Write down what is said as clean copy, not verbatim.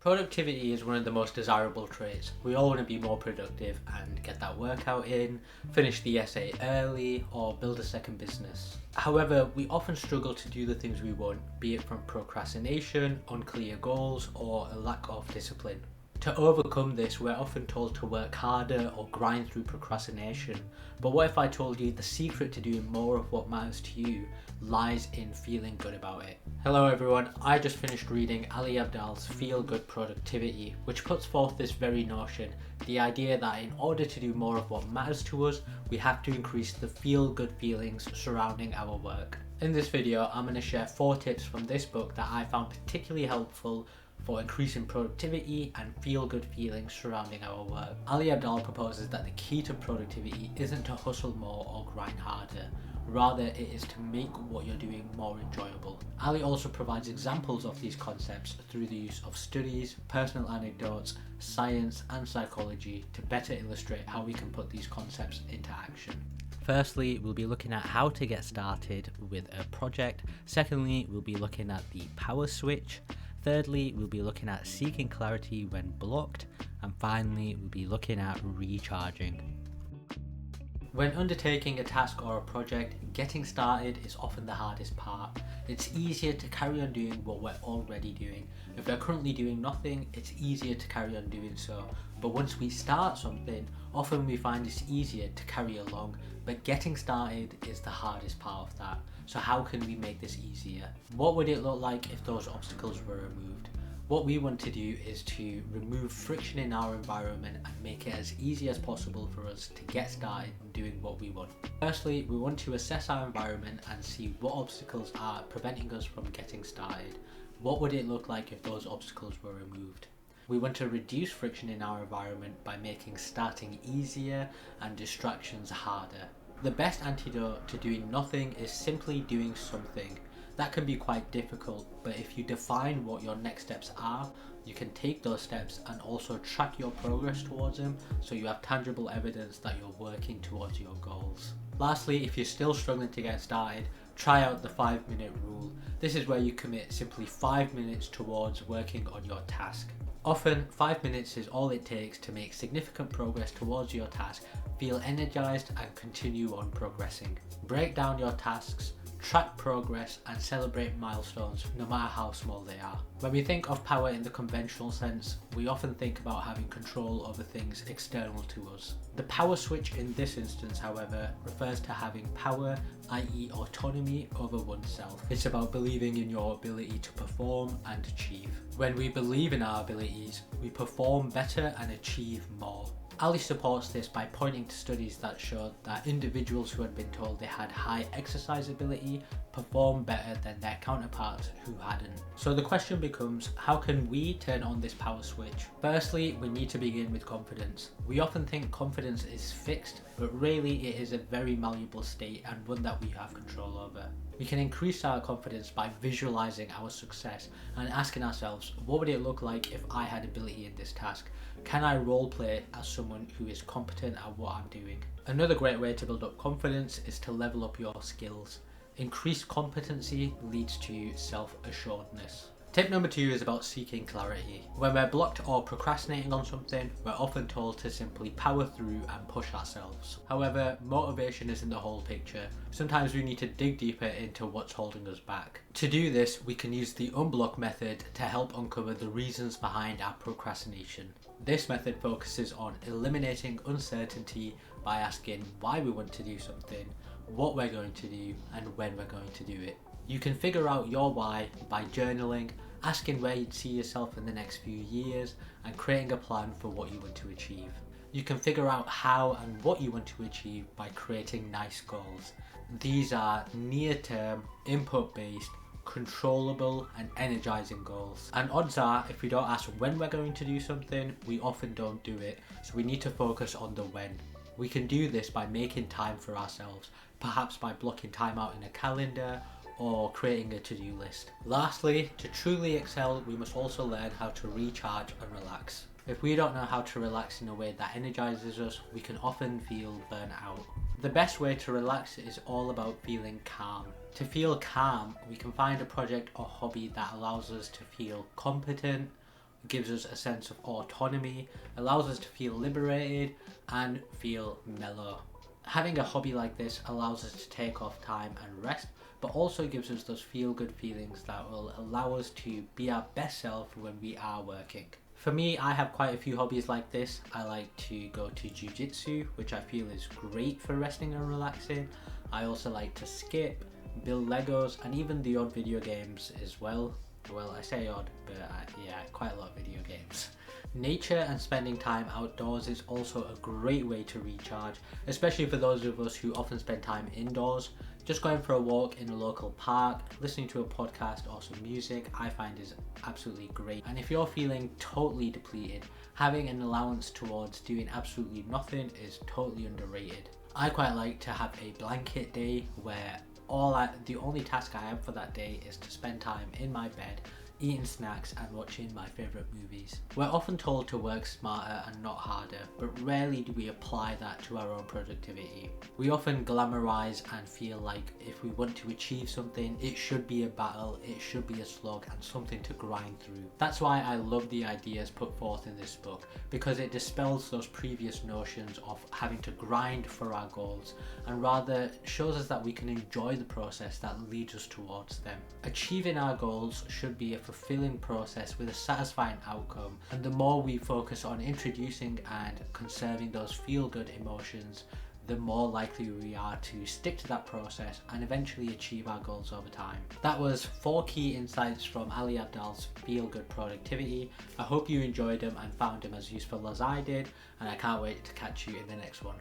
Productivity is one of the most desirable traits. We all want to be more productive and get that workout in, finish the essay early, or build a second business. However, we often struggle to do the things we want, be it from procrastination, unclear goals, or a lack of discipline. To overcome this, we're often told to work harder or grind through procrastination. But what if I told you the secret to doing more of what matters to you lies in feeling good about it? Hello everyone, I just finished reading Ali Abdaal's Feel Good Productivity, which puts forth this very notion, the idea that in order to do more of what matters to us, we have to increase the feel good feelings surrounding our work. In this video, I'm going to share 4 tips from this book that I found particularly helpful for increasing productivity and feel-good feelings surrounding our work. Ali Abdaal proposes that the key to productivity isn't to hustle more or grind harder, rather it is to make what you're doing more enjoyable. Ali also provides examples of these concepts through the use of studies, personal anecdotes, science and psychology to better illustrate how we can put these concepts into action. Firstly, we'll be looking at how to get started with a project. Secondly, we'll be looking at the power switch. Thirdly, we'll be looking at seeking clarity when blocked, and finally, we'll be looking at recharging. When undertaking a task or a project, getting started is often the hardest part. It's easier to carry on doing what we're already doing. If we're currently doing nothing, it's easier to carry on doing so. But once we start something, often we find it's easier to carry along, but getting started is the hardest part of that. So how can we make this easier? What would it look like if those obstacles were removed? What we want to do is to remove friction in our environment and make it as easy as possible for us to get started doing what we want. Firstly, we want to assess our environment and see what obstacles are preventing us from getting started. What would it look like if those obstacles were removed? We want to reduce friction in our environment by making starting easier and distractions harder. The best antidote to doing nothing is simply doing something. That can be quite difficult, but if you define what your next steps are, you can take those steps and also track your progress towards them so you have tangible evidence that you're working towards your goals. Lastly, if you're still struggling to get started, try out the 5-minute rule. This is where you commit simply 5 minutes towards working on your task. Often, 5 minutes is all it takes to make significant progress towards your task, feel energized and continue on progressing. Break down your tasks, track progress and celebrate milestones no matter how small they are. When we think of power in the conventional sense, we often think about having control over things external to us. The power switch in this instance, however, refers to having power, i.e. autonomy over oneself. It's about believing in your ability to perform and achieve. When we believe in our abilities, we perform better and achieve more. Ali supports this by pointing to studies that showed that individuals who had been told they had high exercise ability performed better than their counterparts who hadn't. So the question becomes, how can we turn on this power switch? Firstly, we need to begin with confidence. We often think confidence is fixed, but really it is a very malleable state and one that we have control over. We can increase our confidence by visualizing our success and asking ourselves, what would it look like if I had ability in this task? Can I roleplay as someone who is competent at what I'm doing? Another great way to build up confidence is to level up your skills. Increased competency leads to self-assuredness. Tip number 2 is about seeking clarity. When we're blocked or procrastinating on something, we're often told to simply power through and push ourselves. However, motivation isn't the whole picture. Sometimes we need to dig deeper into what's holding us back. To do this, we can use the unblock method to help uncover the reasons behind our procrastination. This method focuses on eliminating uncertainty by asking why we want to do something, what we're going to do, and when we're going to do it. You can figure out your why by journaling, asking where you'd see yourself in the next few years, and creating a plan for what you want to achieve. You can figure out how and what you want to achieve by creating nice goals. These are near-term, input-based, controllable and energizing goals. And odds are, if we don't ask when we're going to do something, we often don't do it. So we need to focus on the when. We can do this by making time for ourselves, perhaps by blocking time out in a calendar or creating a to-do list. Lastly, to truly excel, we must also learn how to recharge and relax. If we don't know how to relax in a way that energizes us, we can often feel burnt out. The best way to relax is all about feeling calm. To feel calm, we can find a project or hobby that allows us to feel competent, gives us a sense of autonomy, allows us to feel liberated and feel mellow. Having a hobby like this allows us to take off time and rest, but also gives us those feel-good feelings that will allow us to be our best self when we are working. For me, I have quite a few hobbies like this. I like to go to jiu-jitsu, which I feel is great for resting and relaxing. I also like to skip, build Legos, and even the odd video games as well. Well, I say odd, but yeah, quite a lot of video games. Nature and spending time outdoors is also a great way to recharge, especially for those of us who often spend time indoors. Just going for a walk in a local park, listening to a podcast or some music, I find is absolutely great. And if you're feeling totally depleted, having an allowance towards doing absolutely nothing is totally underrated. I quite like to have a blanket day where the only task I have for that day is to spend time in my bed, eating snacks and watching my favourite movies. We're often told to work smarter and not harder, but rarely do we apply that to our own productivity. We often glamorize and feel like if we want to achieve something, it should be a battle, it should be a slog and something to grind through. That's why I love the ideas put forth in this book, because it dispels those previous notions of having to grind for our goals and rather shows us that we can enjoy the process that leads us towards them. Achieving our goals should be a fulfilling process with a satisfying outcome, and the more we focus on introducing and conserving those feel-good emotions, the more likely we are to stick to that process and eventually achieve our goals over time. That was 4 key insights from Ali Abdaal's Feel Good Productivity. I hope you enjoyed them and found them as useful as I did, and I can't wait to catch you in the next one.